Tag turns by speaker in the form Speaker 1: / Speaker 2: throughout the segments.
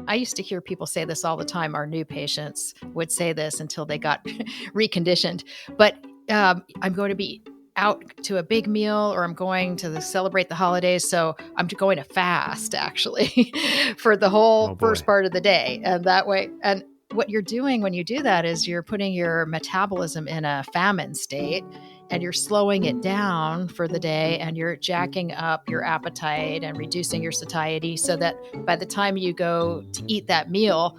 Speaker 1: I used to hear people say this all the time. Our new patients would say this until they got reconditioned. But I'm going to be out to a big meal, or I'm going to celebrate the holidays. So I'm going to fast actually for the whole first part of the day. And that way, and what you're doing when you do that is you're putting your metabolism in a famine state, and you're slowing it down for the day, and you're jacking up your appetite and reducing your satiety so that by the time you go to eat that meal,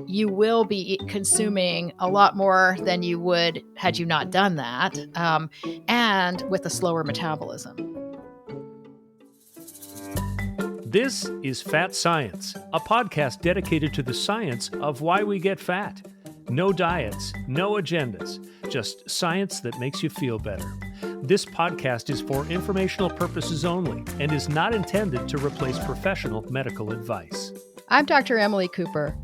Speaker 1: you will be consuming a lot more than you would had you not done that, and with a slower metabolism.
Speaker 2: This is Fat Science, a podcast dedicated to the science of why we get fat. No diets, no agendas, just science that makes you feel better. This podcast is for informational purposes only and is not intended to replace professional medical advice.
Speaker 1: I'm Dr. Emily Cooper.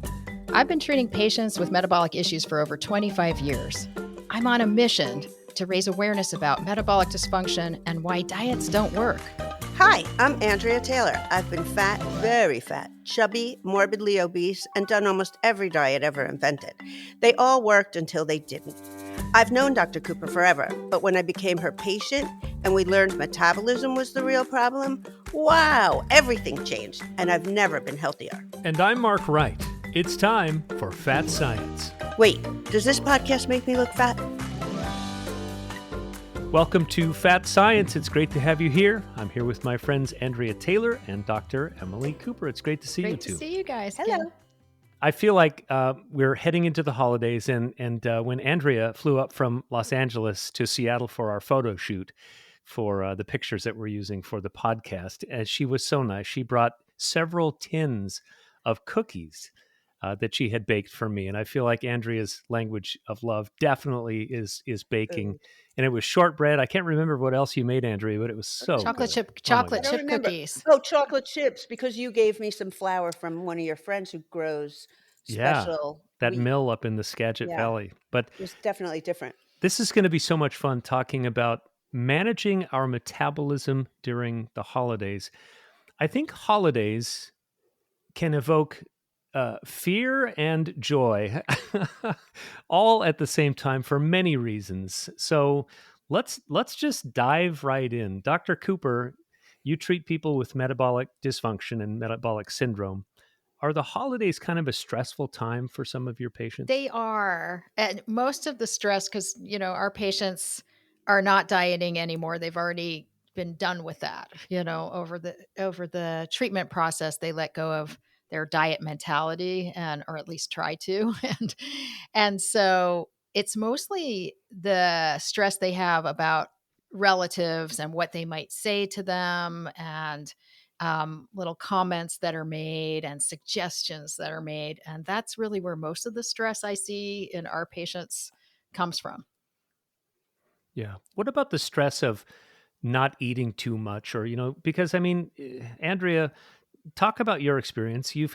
Speaker 1: I've been treating patients with metabolic issues for over 25 years. I'm on a mission to raise awareness about metabolic dysfunction and why diets don't work.
Speaker 3: Hi, I'm Andrea Taylor. I've been fat, very fat, chubby, morbidly obese, and done almost every diet ever invented. They all worked until they didn't. I've known Dr. Cooper forever, but when I became her patient and we learned metabolism was the real problem, wow, everything changed, and I've never been healthier.
Speaker 2: And I'm Mark Wright. It's time for Fat Science.
Speaker 3: Wait, does this podcast make me look fat?
Speaker 2: Welcome to Fat Science. It's great to have you here. I'm here with my friends Andrea Taylor and Dr. Emily Cooper. It's great to see you two.
Speaker 1: Great to see you guys.
Speaker 3: Hello.
Speaker 2: I feel like we're heading into the holidays, and when Andrea flew up from Los Angeles to Seattle for our photo shoot for the pictures that we're using for the podcast, she was so nice. She brought several tins of cookies that she had baked for me, and I feel like Andrea's language of love definitely is baking.
Speaker 3: Ooh.
Speaker 2: And it was shortbread. I can't remember what else you made, Andrea, but it was so
Speaker 1: chocolate
Speaker 2: good.
Speaker 1: chip
Speaker 3: I don't remember.
Speaker 1: cookies.
Speaker 3: Oh, chocolate chips, because you gave me some flour from one of your friends who grows special
Speaker 2: that
Speaker 3: wheat.
Speaker 2: mill up in the Skagit Valley. But
Speaker 3: It was definitely different.
Speaker 2: this is going to be so much fun talking about managing our metabolism during the holidays. I think holidays can evoke fear and joy all at the same time for many reasons. So let's just dive right in. Dr. Cooper, you treat people with metabolic dysfunction and metabolic syndrome. Are the holidays kind of a stressful time for some of your patients?
Speaker 1: They are. And most of the stress, because, our patients are not dieting anymore. They've already been done with that. Over the treatment process, they let go of their diet mentality, or at least try to. And so it's mostly the stress they have about relatives and what they might say to them, and little comments that are made and suggestions that are made. And that's really where most of the stress I see in our patients comes from.
Speaker 2: Yeah. What about the stress of not eating too much, or, because Andrea, talk about your experience. You've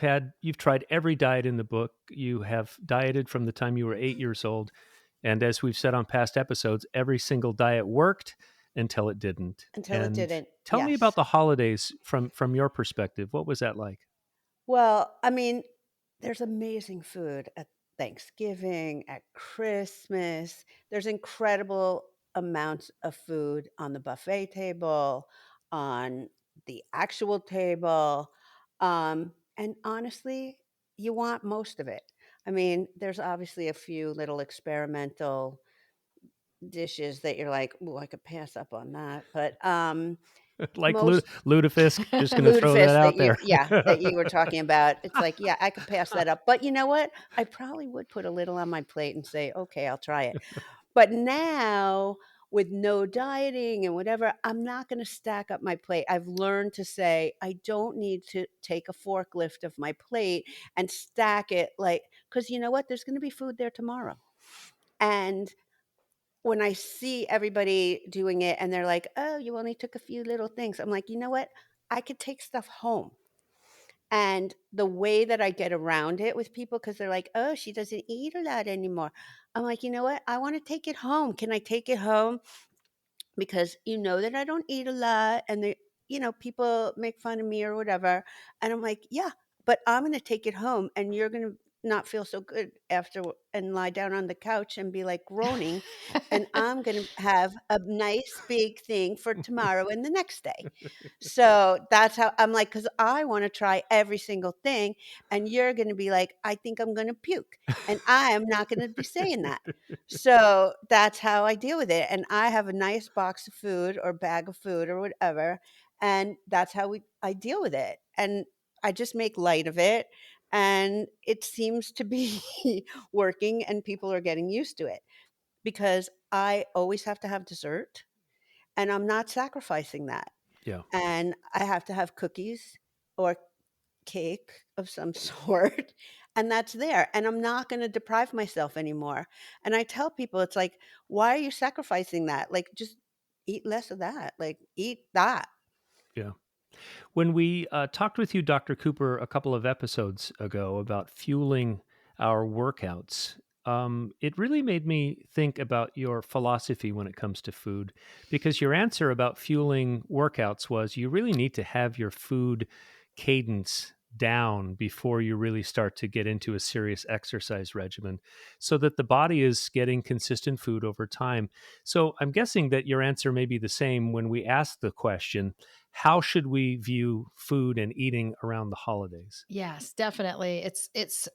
Speaker 2: tried every diet in the book. You have dieted from the time you were 8 years old. And as we've said on past episodes, every single diet worked until it didn't.
Speaker 3: It didn't.
Speaker 2: Tell me about the holidays from your perspective. What was that like?
Speaker 3: Well, there's amazing food at Thanksgiving, at Christmas. There's incredible amounts of food on the buffet table, on the actual table. And honestly, you want most of it. There's obviously a few little experimental dishes that you're like, oh, I could pass up on that. But
Speaker 2: Like
Speaker 3: most
Speaker 2: lutefisk, just going to throw that out there.
Speaker 3: that you were talking about. It's like, yeah, I could pass that up. But you know what? I probably would put a little on my plate and say, okay, I'll try it. But now, with no dieting and whatever, I'm not going to stack up my plate. I've learned to say, I don't need to take a forklift of my plate and stack it, because you know what? There's going to be food there tomorrow. And when I see everybody doing it and they're like, oh, you only took a few little things, I'm like, you know what? I could take stuff home. And the way that I get around it with people, because they're like, oh, she doesn't eat a lot anymore. I'm like, you know what? I want to take it home. Can I take it home? Because you know that I don't eat a lot, and people make fun of me or whatever. And I'm like, yeah, but I'm going to take it home and you're going to not feel so good after and lie down on the couch and be like groaning. And I'm going to have a nice big thing for tomorrow and the next day. So that's how I'm like, because I want to try every single thing. And you're going to be like, I think I'm going to puke. And I am not going to be saying that. So that's how I deal with it. And I have a nice box of food or bag of food or whatever. And that's how I deal with it. And I just make light of it. And it seems to be working and people are getting used to it because I always have to have dessert and I'm not sacrificing that.
Speaker 2: Yeah.
Speaker 3: And I have to have cookies or cake of some sort, and that's there. And I'm not going to deprive myself anymore. And I tell people, it's like, why are you sacrificing that? Like, just eat less of that. Like, eat that.
Speaker 2: Yeah. When we talked with you, Dr. Cooper, a couple of episodes ago about fueling our workouts, it really made me think about your philosophy when it comes to food, because your answer about fueling workouts was you really need to have your food cadence down before you really start to get into a serious exercise regimen so that the body is getting consistent food over time. So I'm guessing that your answer may be the same when we ask the question, how should we view food and eating around the holidays?
Speaker 1: Yes, definitely. It's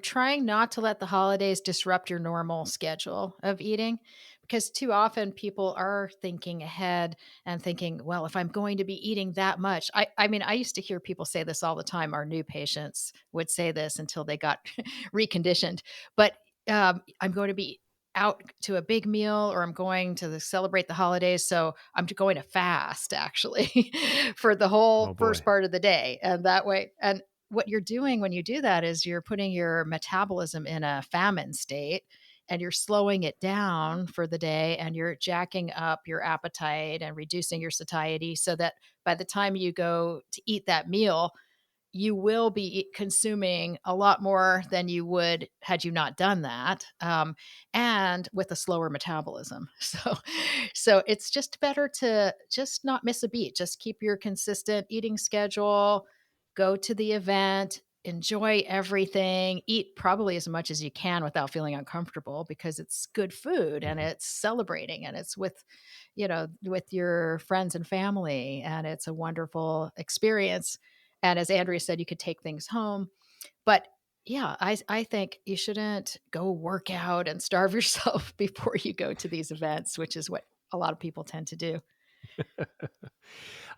Speaker 1: trying not to let the holidays disrupt your normal schedule of eating because too often people are thinking ahead and thinking, well, if I'm going to be eating that much. I mean, I used to hear people say this all the time. Our new patients would say this until they got reconditioned. But I'm going to be out to a big meal or I'm going to celebrate the holidays. So I'm going to fast actually for the
Speaker 2: Oh
Speaker 1: whole first
Speaker 2: boy.
Speaker 1: part of the day. And that way, and what you're doing when you do that is you're putting your metabolism in a famine state and you're slowing it down for the day and you're jacking up your appetite and reducing your satiety so that by the time you go to eat that meal, you will be consuming a lot more than you would had you not done that, and with a slower metabolism. So it's just better to just not miss a beat. Just keep your consistent eating schedule. Go to the event. Enjoy everything. Eat probably as much as you can without feeling uncomfortable because it's good food and
Speaker 2: Mhm.
Speaker 1: it's celebrating and it's with your friends and family and it's a wonderful experience and as Andrea said, you could take things home. But yeah, I think you shouldn't go work out and starve yourself before you go to these events, which is what a lot of people tend to do.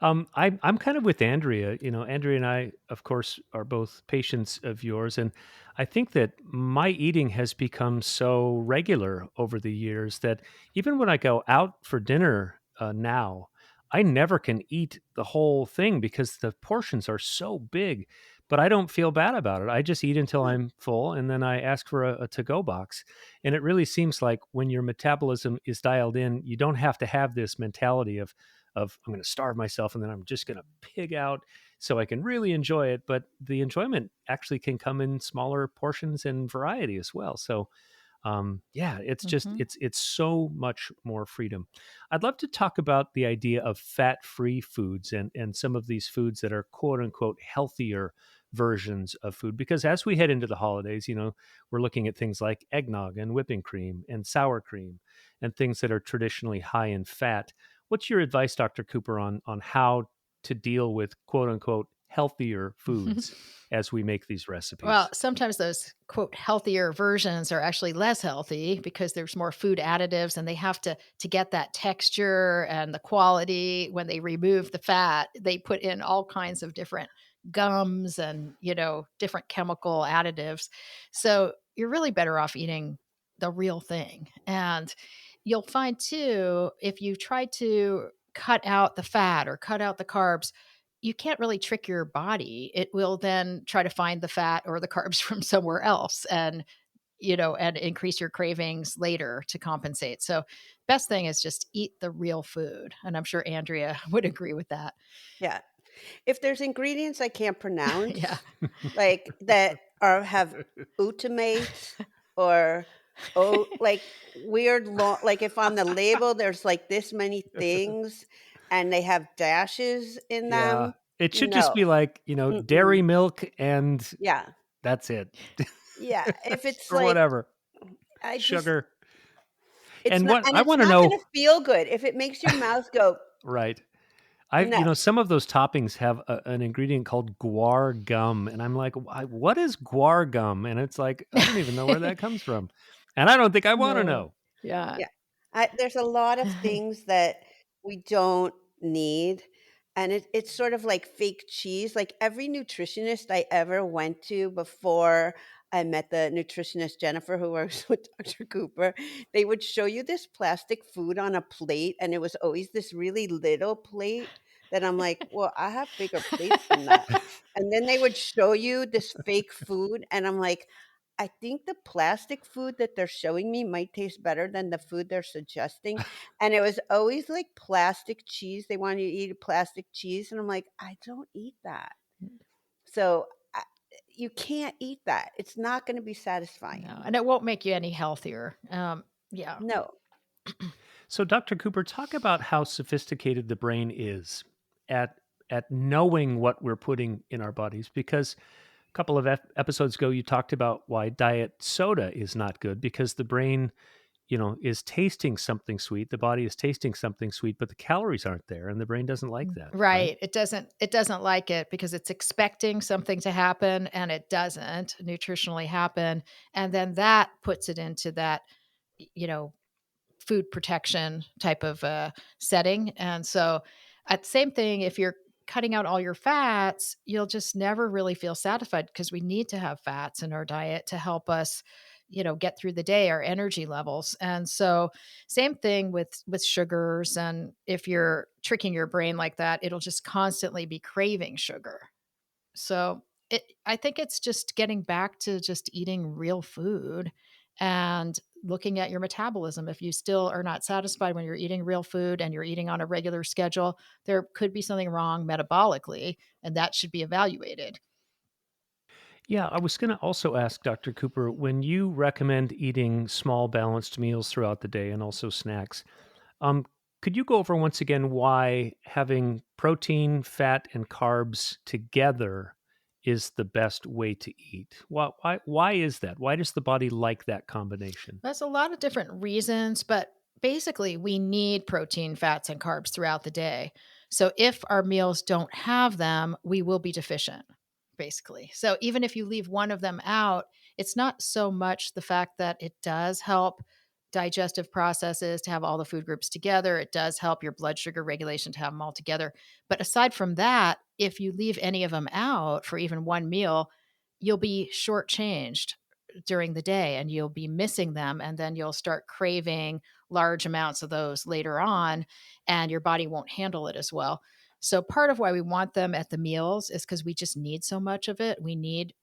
Speaker 2: I'm kind of with Andrea. You know, Andrea and I, of course, are both patients of yours, and I think that my eating has become so regular over the years that even when I go out for dinner now, I never can eat the whole thing because the portions are so big. But I don't feel bad about it. I just eat until
Speaker 3: Huh.
Speaker 2: I'm full, and then I ask for a to-go box. And it really seems like when your metabolism is dialed in, you don't have to have this mentality of I'm going to starve myself and then I'm just going to pig out so I can really enjoy it. But the enjoyment actually can come in smaller portions and variety as well. So yeah, it's just
Speaker 1: Hmm.
Speaker 2: it's so much more freedom. I'd love to talk about the idea of fat-free foods and some of these foods that are quote unquote healthier versions of food because as we head into the holidays, you know, we're looking at things like eggnog and whipping cream and sour cream and things that are traditionally high in fat. What's your advice, Dr. Cooper, on how to deal with quote unquote healthier foods as we make these
Speaker 1: Well,
Speaker 2: recipes?
Speaker 1: sometimes those quote healthier versions are actually less healthy because there's more food additives and they have to get that texture and the quality when they remove the fat, they put in all kinds of different gums and, different chemical additives. So you're really better off eating the real thing. And you'll find too, if you try to cut out the fat or cut out the carbs, you can't really trick your body. It will then try to find the fat or the carbs from somewhere else and increase your cravings later to compensate. So best thing is just eat the real food. And I'm sure Andrea would agree with that.
Speaker 3: Yeah. If there's ingredients I can't
Speaker 1: Yeah.
Speaker 3: pronounce, like that are have glutamate or like weird long, like if on the label there's like this many things and they have dashes in
Speaker 2: Yeah.
Speaker 3: them.
Speaker 2: It should just be
Speaker 3: No.
Speaker 2: like, dairy
Speaker 3: Mm-mm.
Speaker 2: milk and
Speaker 3: Yeah.
Speaker 2: that's it.
Speaker 3: Yeah. If it's
Speaker 2: Or
Speaker 3: like,
Speaker 2: whatever.
Speaker 3: I just,
Speaker 2: Sugar.
Speaker 3: it's
Speaker 2: And
Speaker 3: not,
Speaker 2: what
Speaker 3: and
Speaker 2: I
Speaker 3: it's
Speaker 2: want to
Speaker 3: not going
Speaker 2: know,
Speaker 3: to feel good. If it makes your mouth go,
Speaker 2: right.
Speaker 3: no.
Speaker 2: Some of those toppings have an ingredient called guar gum. And I'm like, what is guar gum? And it's like, I don't even know where that comes from. And I don't think I want to
Speaker 1: No.
Speaker 2: know.
Speaker 1: Yeah.
Speaker 3: Yeah. There's a lot of things that we don't need. And it's sort of like fake cheese. Like every nutritionist I ever went to before I met the nutritionist Jennifer, who works with Dr. Cooper, they would show you this plastic food on a plate. And it was always this really little plate that I'm like, well, I have bigger plates than that. And then they would show you this fake food. And I'm like, I think the plastic food that they're showing me might taste better than the food they're suggesting. And it was always like plastic cheese. They want you to eat a plastic cheese. And I'm like, I don't eat that. So you can't eat that. It's not going to be satisfying.
Speaker 1: No, and it won't make you any healthier. Yeah.
Speaker 3: No.
Speaker 2: So, Dr. Cooper, talk about how sophisticated the brain is at at knowing what we're putting in our bodies. Because a couple of episodes ago, you talked about why diet soda is not good because the brain, is tasting something sweet. The body is tasting something sweet, but the calories aren't there, and the brain doesn't like that, right?
Speaker 1: Right. It doesn't like it because it's expecting something to happen and it doesn't nutritionally happen. And then that puts it into that, you know, food protection type of setting. And so, at same thing, if you're cutting out all your fats, you'll just never really feel satisfied because we need to have fats in our diet to help us, get through the day, our energy levels. And so, same thing with sugars. And if you're tricking your brain like that, it'll just constantly be craving sugar. So I think it's just getting back to just eating real food and looking at your metabolism. If you still are not satisfied when you're eating real food and you're eating on a regular schedule, there could be something wrong metabolically, and that should be evaluated.
Speaker 2: Yeah, I was going to also ask Dr. Cooper, when you recommend eating small, balanced meals throughout the day and also snacks, um, could you go over once again why having protein, fat, and carbs together is the best way to eat? Why is that? Why does the body like that combination?
Speaker 1: There's a lot of different reasons, but basically, we need protein, fats, and carbs throughout the day. So if our meals don't have them, we will be deficient, basically. So even if you leave one of them out, it's not so much the fact that it does help digestive processes to have all the food groups together. It does help your blood sugar regulation to have them all together. But aside from that, if you leave any of them out for even one meal, you'll be shortchanged during the day and you'll be missing them, and then you'll start craving large amounts of those later on and your body won't handle it as well. So part of why we want them at the meals is because we just need so much of it. We need,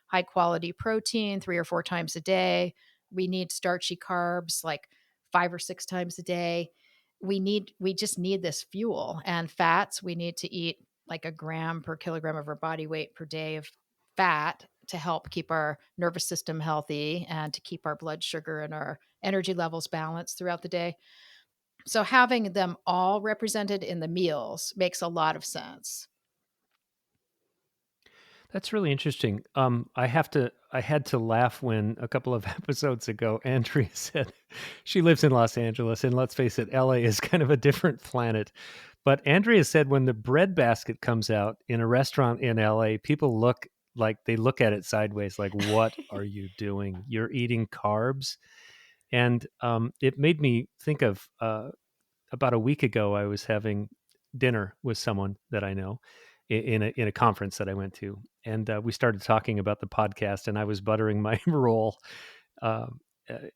Speaker 1: high quality protein 3 or 4 times a day. We need starchy carbs like 5 or 6 times a day. We just need this fuel. And fats, we need to eat like a gram per kilogram of our body weight per day of fat to help keep our nervous system healthy and to keep our blood sugar and our energy levels balanced throughout the day. So having them all represented in the meals makes a lot of sense.
Speaker 2: That's really interesting. I had to laugh when a couple of episodes ago, Andrea said she lives in Los Angeles, and let's face it, LA is kind of a different planet. But Andrea said when the bread basket comes out in a restaurant in LA, people look at it sideways, like, "What are you doing? You're eating carbs?" And it made me think of about a week ago, I was having dinner with someone that I know in a conference that I went to, and we started talking about the podcast, and I was buttering my roll um,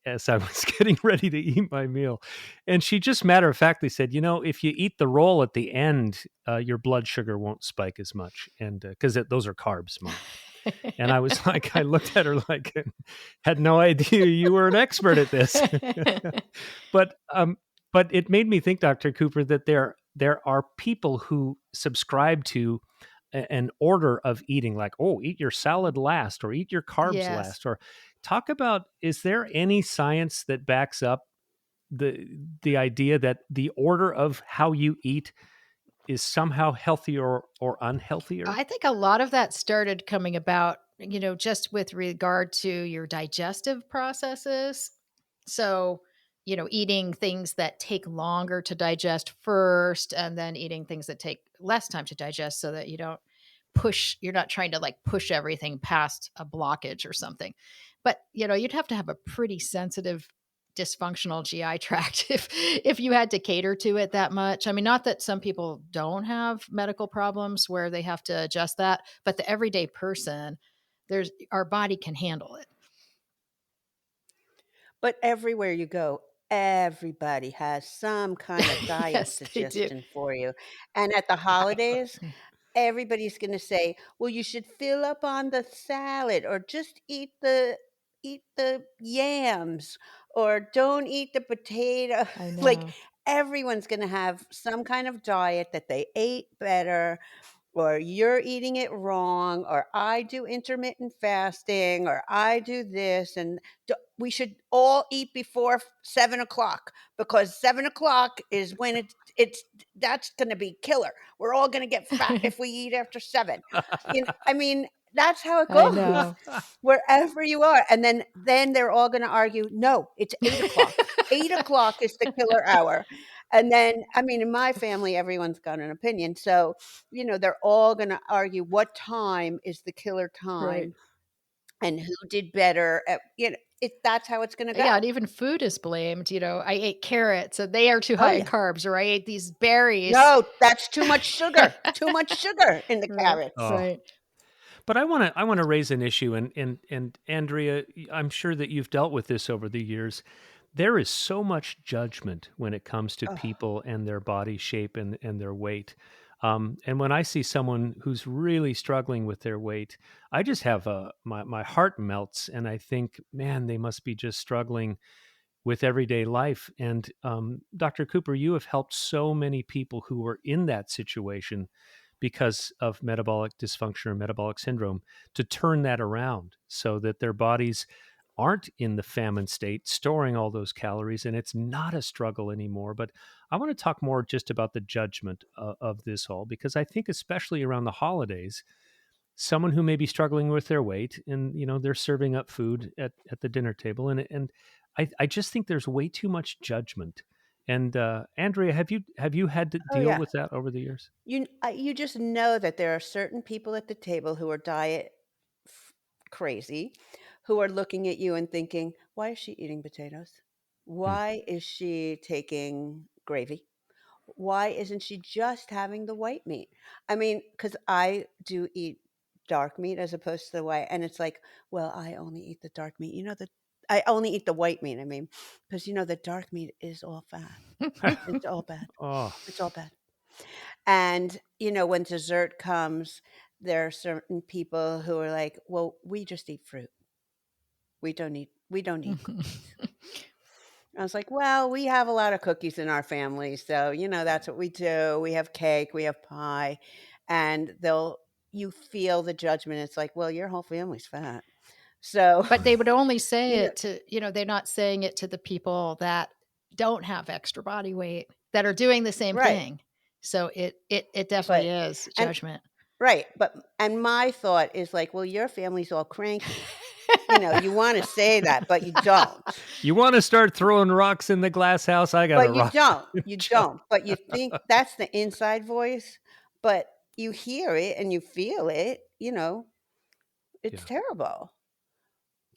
Speaker 2: as I was getting ready to eat my meal, and she just matter of factly said, if you eat the roll at the end, your blood sugar won't spike as much, and because those are carbs, Mom. And I was like, I looked at her like, had no idea you were an expert at this. but um, but it made me think, Dr. Cooper, that there are people who subscribe to an order of eating, like, oh, eat your salad last, or eat your carbs
Speaker 1: Yes.
Speaker 2: last, or talk about, is there any science that backs up the idea that the order of how you eat is somehow healthier or unhealthier?
Speaker 1: I think a lot of that started coming about, just with regard to your digestive processes. So, eating things that take longer to digest first, and then eating things that take less time to digest so that you're not trying to like push everything past a blockage or something. But, you'd have to have a pretty sensitive dysfunctional GI tract if you had to cater to it that much. I mean, not that some people don't have medical problems where they have to adjust that, but the everyday person, there's our body can handle it.
Speaker 3: But everywhere you go, everybody has some kind of diet
Speaker 1: Yes, they do.
Speaker 3: suggestion for you. And at the holidays, everybody's gonna say, "Well, you should fill up on the salad or just eat the yams or don't eat the potato."
Speaker 1: I
Speaker 3: Like,
Speaker 1: know.
Speaker 3: everyone's gonna have some kind of diet that they ate better, or you're eating it wrong, or I do intermittent fasting, or I do this, and we should all eat before 7 o'clock because 7 o'clock is when it's that's going to be killer. We're all going to get fat if we eat after 7. I mean, that's how it
Speaker 1: I
Speaker 3: goes
Speaker 1: know.
Speaker 3: wherever you are, and then they're all going to argue. No, it's 8 o'clock. 8 o'clock is the killer hour. And then, I mean, in my family, everyone's got an opinion. So they're all gonna argue what time is the killer
Speaker 1: Right.
Speaker 3: time and who did better at that's how it's gonna
Speaker 1: Yeah,
Speaker 3: go.
Speaker 1: and even food is blamed. I ate carrots, and they are too
Speaker 3: Oh,
Speaker 1: high in
Speaker 3: yeah.
Speaker 1: carbs, or I ate these berries.
Speaker 3: No, that's too much sugar in the
Speaker 1: Right,
Speaker 3: carrots.
Speaker 2: Oh.
Speaker 1: right.
Speaker 2: But I wanna raise an issue, and Andrea, I'm sure that you've dealt with this over the years. There is so much judgment when it comes to
Speaker 3: Oh,
Speaker 2: people and their body shape and their weight. And when I see someone who's really struggling with their weight, I just have my heart melts, and I think, man, they must be just struggling with everyday life. And Dr. Cooper, you have helped so many people who were in that situation because of metabolic dysfunction or metabolic syndrome to turn that around so that their bodies aren't in the famine state, storing all those calories, and it's not a struggle anymore. But I want to talk more just about the judgment of this all, because I think, especially around the holidays, someone who may be struggling with their weight and they're serving up food at the dinner table, and I just think there's way too much judgment. And Andrea, have you had to
Speaker 3: oh
Speaker 2: deal
Speaker 3: yeah.
Speaker 2: with that over the years?
Speaker 3: You just know that there are certain people at the table who are diet crazy, who are looking at you and thinking, "Why is she eating potatoes?
Speaker 2: Hmm.
Speaker 3: Why is she taking gravy? Why isn't she just having the white meat?" I mean, because I do eat dark meat as opposed to the white, and it's like, well, I only eat the dark meat. I only eat the white meat. I mean, because the dark meat is all fat. It's all bad.
Speaker 2: Oh,
Speaker 3: It's all bad. And when dessert comes, there are certain people who are like, well, we just eat fruit. We don't eat cookies. I was like, "Well, we have a lot of cookies in our family, so, that's what we do. We have cake, we have pie." And you feel the judgment. It's like, "Well, your whole family's fat." So,
Speaker 1: But they would only say
Speaker 3: you know
Speaker 1: it to, they're not saying it to the people that don't have extra body weight that are doing the same
Speaker 3: right.
Speaker 1: thing. So it definitely
Speaker 3: But
Speaker 1: is
Speaker 3: and
Speaker 1: judgment.
Speaker 3: right, and my thought is like, "Well, your family's all cranky." You wanna say that, but you don't.
Speaker 2: you want to start throwing rocks in the glass house? I got a
Speaker 3: But you
Speaker 2: rock
Speaker 3: don't,
Speaker 2: in the
Speaker 3: you
Speaker 2: jug.
Speaker 3: don't, but you think that's the inside voice, but you hear it and you feel it, it's
Speaker 2: Yeah.
Speaker 3: terrible,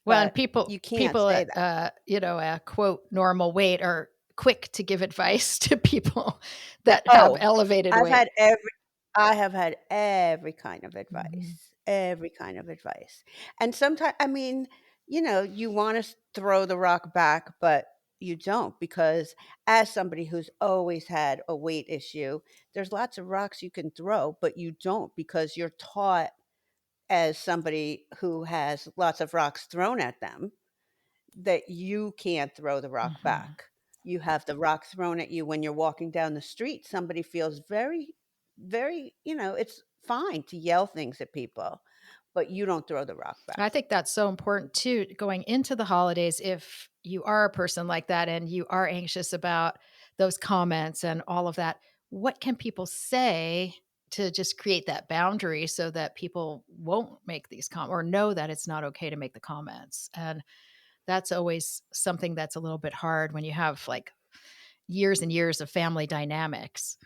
Speaker 1: Well, and
Speaker 3: but
Speaker 1: people
Speaker 3: you can't
Speaker 1: people
Speaker 3: say
Speaker 1: at,
Speaker 3: that.
Speaker 1: quote, normal weight are quick to give advice to people
Speaker 3: The
Speaker 1: that have
Speaker 3: oh,
Speaker 1: elevated
Speaker 3: I've
Speaker 1: weight.
Speaker 3: had every I have had
Speaker 1: Mhm.
Speaker 3: every kind of advice, and sometimes, I mean, you wanna throw the rock back, but you don't, because as somebody who's always had a weight issue, there's lots of rocks you can throw, but you don't because you're taught as somebody who has lots of rocks thrown at them that you can't throw the rock
Speaker 1: Mhm.
Speaker 3: back. You have the rock thrown at you when you're walking down the street. Somebody feels very, very, it's fine to yell things at people, but you don't throw the rock back.
Speaker 1: I think that's so important too, going into the holidays. If you are a person like that and you are anxious about those comments and all of that, what can people say to just create that boundary so that people won't make these comments or know that it's not okay to make the comments. And that's always something that's a little bit hard when you have like years and years of family dynamics.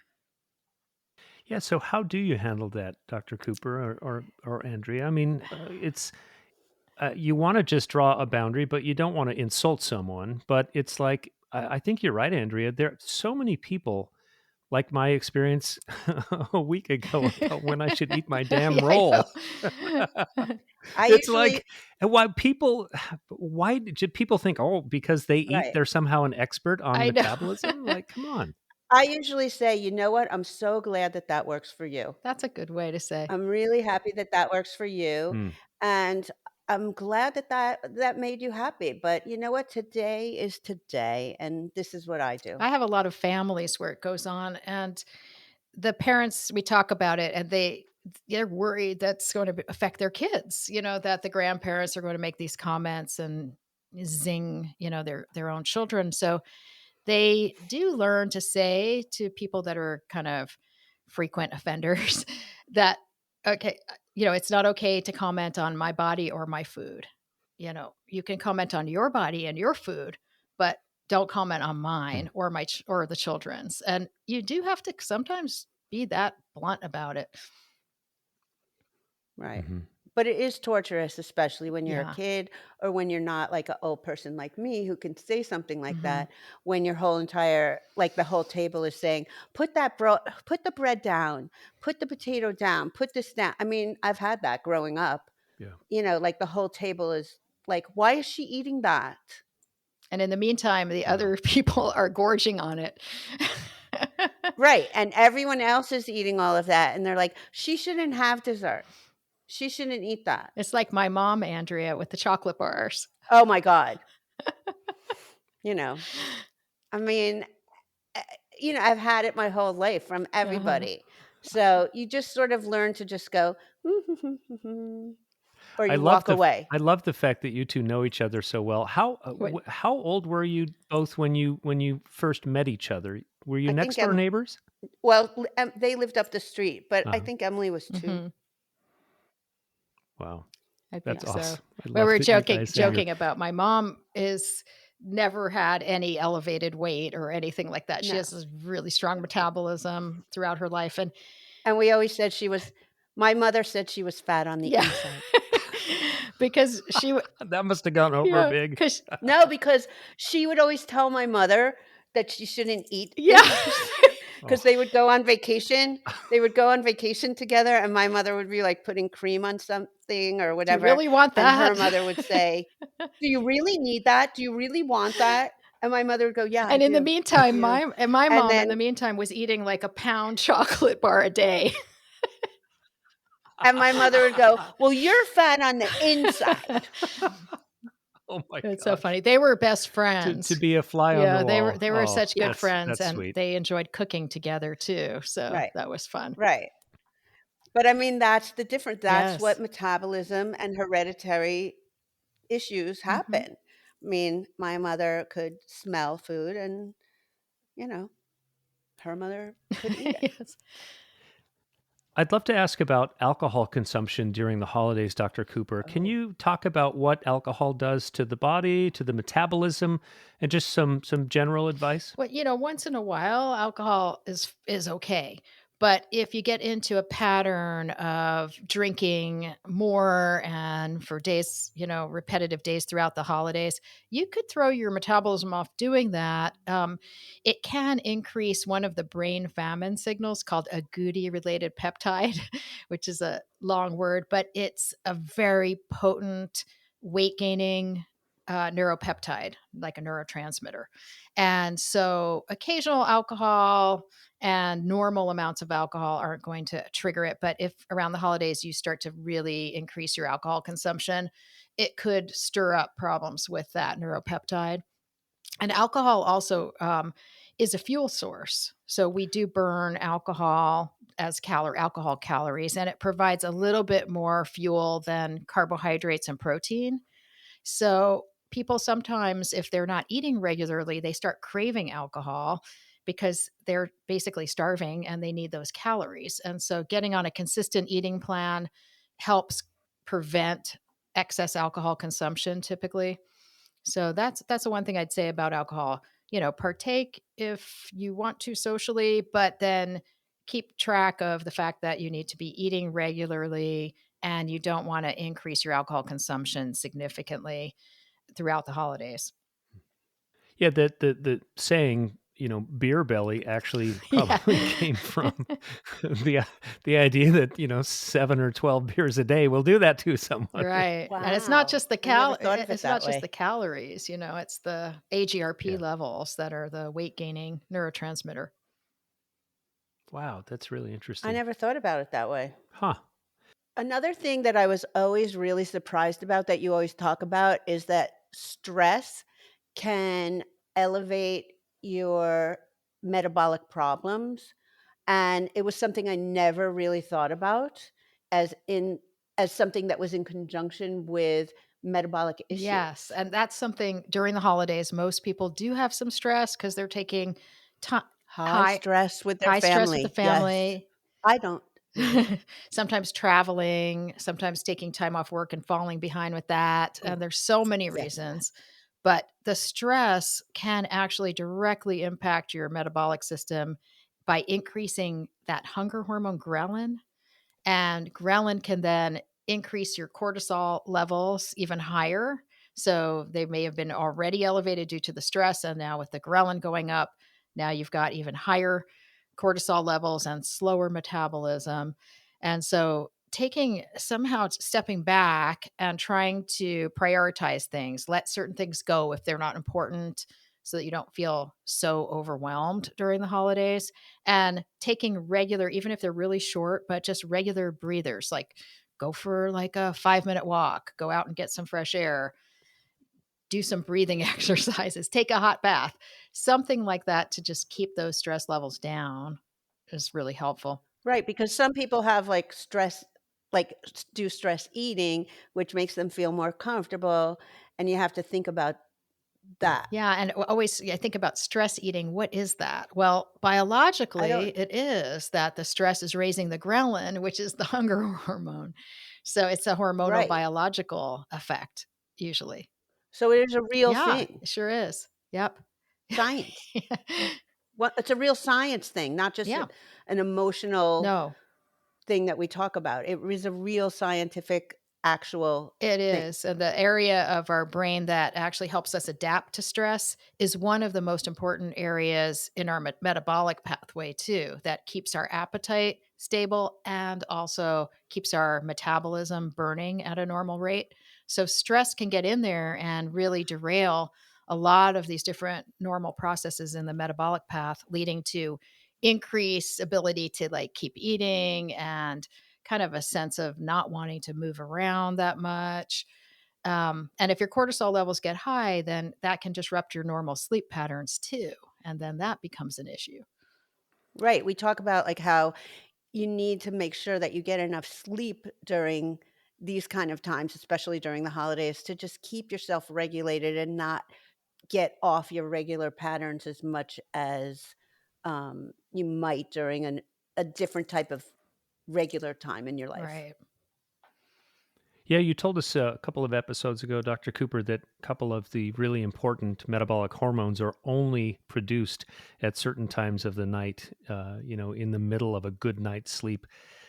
Speaker 2: Yeah. So how do you handle that, Dr. Cooper or Andrea? I mean, it's you want to just draw a boundary, but you don't want to insult someone. But it's like I think you're right, Andrea. There are so many people, like my experience a week ago about when I should eat my damn
Speaker 1: Yeah, I
Speaker 2: roll.
Speaker 1: know.
Speaker 3: I
Speaker 2: It's
Speaker 3: usually
Speaker 2: like, and why did people think, oh, because they eat,
Speaker 3: right.
Speaker 2: they're somehow an expert on
Speaker 1: I know.
Speaker 2: metabolism? Like, come on.
Speaker 3: I usually say, "You know what? I'm so glad that that works for you.
Speaker 1: That's a good way to say.
Speaker 3: I'm really happy that that works for you,
Speaker 2: Mm,
Speaker 3: and I'm glad that that made you happy, but you know what? Today is today, and this is what I do."
Speaker 1: I have a lot of families where it goes on, and the parents, we talk about it, and they're worried that's going to affect their kids, that the grandparents are going to make these comments and zing, their own children. So they do learn to say to people that are kind of frequent offenders that, okay, it's not okay to comment on my body or my food. You can comment on your body and your food, but don't comment on
Speaker 2: mm,
Speaker 1: mine or or the children's. And you do have to sometimes be that blunt about it.
Speaker 3: Right.
Speaker 2: mhm.
Speaker 3: But it is torturous, especially when you're a
Speaker 1: Yeah.
Speaker 3: kid or when you're not like an old person like me who can say something like
Speaker 1: Hmm.
Speaker 3: that when your whole entire like the whole table is saying, put the bread down, put the potato down, put this down. I mean, I've had that growing up.
Speaker 2: Yeah.
Speaker 3: Like the whole table is like, why is she eating that?
Speaker 1: And in the meantime, the
Speaker 2: Wow.
Speaker 1: other people are gorging on it.
Speaker 3: Right. And everyone else is eating all of that. And they're like, she shouldn't have dessert. She shouldn't eat that.
Speaker 1: It's like my mom, Andrea, with the chocolate bars.
Speaker 3: Oh my God. You know, I mean, eh, I've had it my whole life from
Speaker 1: Uh-huh.
Speaker 3: everybody. So you just sort of learn to just go, or
Speaker 2: I
Speaker 3: you
Speaker 2: love
Speaker 3: walk
Speaker 2: the
Speaker 3: away.
Speaker 2: I love the fact that you two know each other so well.
Speaker 1: What
Speaker 2: How old were you both when you first met each other? Were you
Speaker 3: I
Speaker 2: next
Speaker 3: think
Speaker 2: door neighbors?
Speaker 3: they lived up the street, but I
Speaker 2: Uh-huh.
Speaker 3: think Emily was 2.
Speaker 1: Mhm.
Speaker 2: Wow.
Speaker 1: I
Speaker 2: That's
Speaker 1: think so.
Speaker 2: awesome. I
Speaker 1: We
Speaker 2: love
Speaker 1: were
Speaker 2: that you
Speaker 1: joking
Speaker 2: guys have
Speaker 3: Yeah.
Speaker 1: joking about my mom is never had any elevated weight or anything like that. She
Speaker 3: No.
Speaker 1: has this really strong metabolism throughout her life, and
Speaker 3: And we always said my mother said she was fat on the
Speaker 1: yeah.
Speaker 3: inside.
Speaker 1: Because
Speaker 2: that must have gone over
Speaker 1: yeah,
Speaker 2: big.
Speaker 1: because
Speaker 3: No, because she would always tell my mother that she shouldn't eat
Speaker 1: yeah.
Speaker 3: things
Speaker 2: Oh,
Speaker 3: because they would go on vacation. They would go on vacation together, and my mother would be, like, putting cream on something or
Speaker 1: Do you
Speaker 3: whatever,
Speaker 1: really want
Speaker 3: and her
Speaker 1: that?
Speaker 3: mother would say, "Do you really need that? Do you really want that?" And my mother would go, "Yeah, I
Speaker 1: And in the
Speaker 3: do. I
Speaker 1: meantime,
Speaker 3: do."
Speaker 1: my
Speaker 3: And
Speaker 1: mom in
Speaker 3: then
Speaker 1: the meantime was eating like a pound chocolate bar a day.
Speaker 3: my mother would go, "Well, you're fat on the inside."
Speaker 2: oh my
Speaker 1: It's so
Speaker 2: gosh.
Speaker 1: funny. They were best
Speaker 2: To
Speaker 1: friends.
Speaker 2: be a fly on the
Speaker 1: Yeah,
Speaker 2: wall.
Speaker 1: they were
Speaker 2: Oh,
Speaker 1: such good
Speaker 3: Yes.
Speaker 1: friends,
Speaker 2: that's
Speaker 1: and
Speaker 2: sweet.
Speaker 1: they enjoyed cooking together too, so
Speaker 3: Right,
Speaker 1: that was fun.
Speaker 3: right. But, I mean, that's the difference. That's what
Speaker 1: Yes.
Speaker 3: metabolism and hereditary issues
Speaker 1: Mhm.
Speaker 3: happen. I mean, my mother could smell food and, you know, her mother could eat it.
Speaker 1: Yes.
Speaker 2: I'd love to ask about alcohol consumption during the holidays, Dr. Cooper. Can
Speaker 3: Oh.
Speaker 2: you talk about what alcohol does to the body, to the metabolism, and just some general advice?
Speaker 1: Well, once in a while, alcohol is okay. But if you get into a pattern of drinking more and for days, repetitive days throughout the holidays, you could throw your metabolism off doing that. It can increase one of the brain famine signals called a Goody related peptide, which is a long word, but it's a very potent weight gaining neuropeptide, like a neurotransmitter. And so occasional alcohol and normal amounts of alcohol aren't going to trigger it. But if around the holidays you start to really increase your alcohol consumption, it could stir up problems with that neuropeptide. And alcohol also is a fuel source. So we do burn alcohol as alcohol calories, and it provides a little bit more fuel than carbohydrates and protein. So people sometimes, if they're not eating regularly, they start craving alcohol. because they're basically starving and they need those calories. And so getting on a consistent eating plan helps prevent excess alcohol consumption typically. So that's the one thing I'd say about alcohol. Partake if you want to socially, but then keep track of the fact that you need to be eating regularly and you don't want to increase your alcohol consumption significantly throughout the holidays.
Speaker 2: Yeah, the saying, beer belly actually
Speaker 1: Yeah.
Speaker 2: probably came from the the idea that, 7 or 12 beers a day will do that to someone.
Speaker 1: Right. And it's not
Speaker 3: Wow.
Speaker 1: just the
Speaker 3: I never thought of it
Speaker 1: it's
Speaker 3: that
Speaker 1: not just
Speaker 3: way.
Speaker 1: the calories, it's the AGRP
Speaker 2: Yeah.
Speaker 1: levels that are the weight gaining neurotransmitter.
Speaker 2: Wow, that's really
Speaker 3: I
Speaker 2: interesting.
Speaker 3: never thought about it that way.
Speaker 2: Huh.
Speaker 3: Another thing that I was always really surprised about that you always talk about is that stress can elevate your metabolic problems. And it was something I never really thought about as in as something that was in conjunction with metabolic
Speaker 1: Yes,
Speaker 3: issues.
Speaker 1: and that's something during the holidays, most people do have some stress because 'cause they're taking ti
Speaker 3: High
Speaker 1: high
Speaker 3: stress with their
Speaker 1: high stress with the
Speaker 3: family. Yes.
Speaker 1: family,
Speaker 3: I don't really.
Speaker 1: sometimes traveling, sometimes taking time off work and falling behind with that,
Speaker 3: Ooh,
Speaker 1: and there's so many
Speaker 3: yes, that.
Speaker 1: reasons, but the stress can actually directly impact your metabolic system by increasing that hunger hormone ghrelin, and ghrelin can then increase your cortisol levels even higher. So they may have been already elevated due to the stress. And now with the ghrelin going up, now you've got even higher cortisol levels and slower metabolism. And so taking somehow stepping back and trying to prioritize things, let certain things go if they're not important so that you don't feel so overwhelmed during the holidays, and taking regular, even if they're really short, but just regular breathers, like go for like a 5-minute walk, go out and get some fresh air, do some breathing exercises, take a hot bath, something like that to just keep those stress levels down is really helpful.
Speaker 3: Right, because some people have, like, stress like, do stress eating, which makes them feel more comfortable, and you have to think about that.
Speaker 1: Yeah, and always I think about stress eating. What is that? Well,
Speaker 3: I don't
Speaker 1: biologically, it is that the stress is raising the ghrelin, which is the hunger hormone. So it's a hormonal
Speaker 3: right.
Speaker 1: biological effect usually.
Speaker 3: So it is a real
Speaker 1: Yeah,
Speaker 3: thing.
Speaker 1: it sure is. Yep.
Speaker 3: Science. What it's a real science thing, not just
Speaker 1: Yeah.
Speaker 3: an emotional
Speaker 1: No,
Speaker 3: thing that we talk about. It is a real scientific, actual
Speaker 1: it
Speaker 3: thing.
Speaker 1: is. And the area of our brain that actually helps us adapt to stress is one of the most important areas in our metabolic pathway, too, that keeps our appetite stable and also keeps our metabolism burning at a normal rate. So, stress can get in there and really derail a lot of these different normal processes in the metabolic path, leading to increased ability to like keep eating and kind of a sense of not wanting to move around that much. And if your cortisol levels get high, then that can disrupt your normal sleep patterns too. And then that becomes an issue.
Speaker 3: Right, we talk about, like, how you need to make sure that you get enough sleep during these kind of times, especially during the holidays, to just keep yourself regulated and not get off your regular patterns as much as, you might during a different type of regular time in your life.
Speaker 1: Right.
Speaker 2: Yeah, you told us a couple of episodes ago, Dr. Cooper, that a couple of the really important metabolic hormones are only produced at certain times of the night, in the middle of a good night's sleep.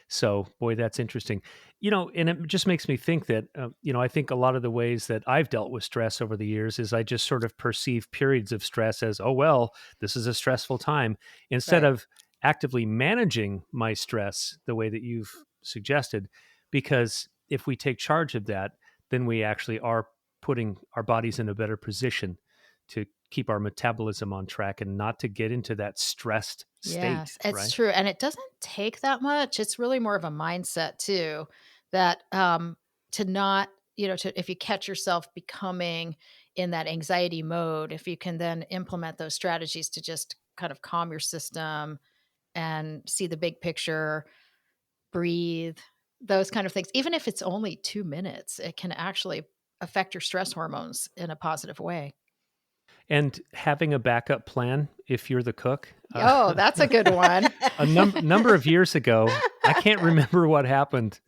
Speaker 2: So, boy, that's interesting. And it just makes me think that, I think a lot of the ways that I've dealt with stress over the years is I just sort of perceive periods of stress as, oh, well, this is a stressful time, instead
Speaker 3: Right.
Speaker 2: of actively managing my stress the way that you've suggested. Because if we take charge of that, then we actually are putting our bodies in a better position to keep our metabolism on track and not to get into that stressed state,
Speaker 1: Yes, it's
Speaker 2: right?
Speaker 1: true. And it doesn't take that much. It's really more of a mindset too, that to not, to if you catch yourself becoming in that anxiety mode, if you can then implement those strategies to just kind of calm your system and see the big picture, breathe, those kind of things. Even if it's only 2 minutes, it can actually affect your stress hormones in a positive way.
Speaker 2: And having a backup plan if you're the cook.
Speaker 1: Oh, that's a good one.
Speaker 2: A number of years ago, I can't remember what happened,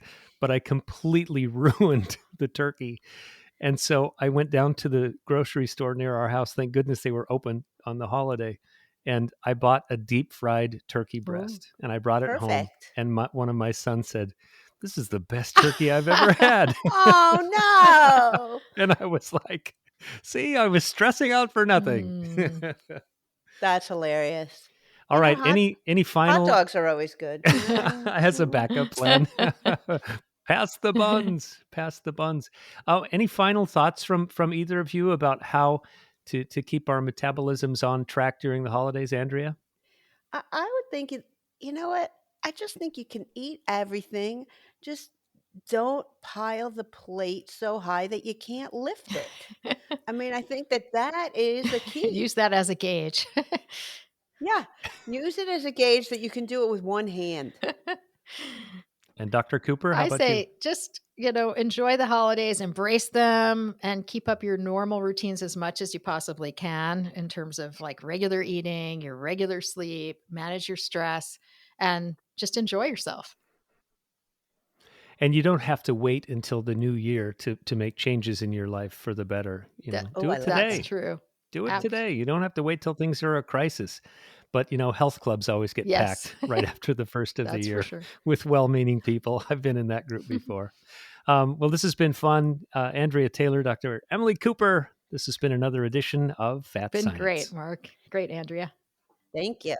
Speaker 2: but I completely ruined the turkey. And so I went down to the grocery store near our house. Thank goodness they were open on the holiday. And I bought a deep fried turkey breast and I brought it home.
Speaker 3: Perfect.
Speaker 2: And one of my sons said, "This is the best turkey I've ever had."
Speaker 3: Oh, no.
Speaker 2: And I was like, see, I was stressing out for nothing.
Speaker 1: Mm.
Speaker 3: That's hilarious.
Speaker 2: All
Speaker 3: You know,
Speaker 2: right. Any
Speaker 3: hot
Speaker 2: final
Speaker 3: dogs are always good.
Speaker 2: as a backup plan? Pass the buns. Pass the buns. Any final thoughts from either of you about how to keep our metabolisms on track during the holidays, Andrea?
Speaker 3: I would think you know what? I just think you can eat everything. Just don't pile the plate so high that you can't lift it. I mean, I think that is the key.
Speaker 1: Use that as a gauge.
Speaker 3: Yeah. Use it as a gauge that you can do it with one hand.
Speaker 2: And Dr. Cooper, how
Speaker 1: I
Speaker 2: about you?
Speaker 1: say just, enjoy the holidays, embrace them, and keep up your normal routines as much as you possibly can in terms of like regular eating, your regular sleep, manage your stress, and just enjoy yourself.
Speaker 2: And you don't have to wait until the new year to make changes in your life for the better. Do it today.
Speaker 1: That's true.
Speaker 2: Do it today. You don't have to wait till things are a crisis. But, health clubs always get
Speaker 1: Yes.
Speaker 2: packed right after the first of the
Speaker 1: That's
Speaker 2: year
Speaker 1: for sure.
Speaker 2: with well-meaning people. I've been in that group before. Well, this has been fun. Andrea Taylor, Dr. Emily Cooper. This has been another edition of Fat
Speaker 1: Been
Speaker 2: Science.
Speaker 1: great, Mark. Great, Andrea.
Speaker 3: Thank you.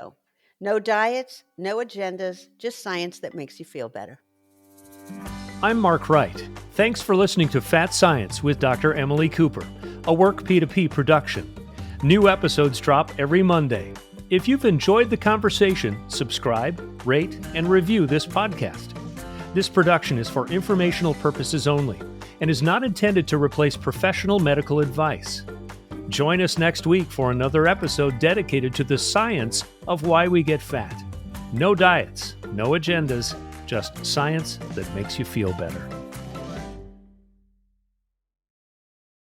Speaker 3: No diets, no agendas, just science that makes you feel better.
Speaker 2: I'm Mark Wright. Thanks for listening to Fat Science with Dr. Emily Cooper, a Work P2P production. New episodes drop every Monday. If you've enjoyed the conversation, subscribe, rate, and review this podcast. This production is for informational purposes only and is not intended to replace professional medical advice. Join us next week for another episode dedicated to the science of why we get fat. No diets, no agendas, just science that makes you feel better.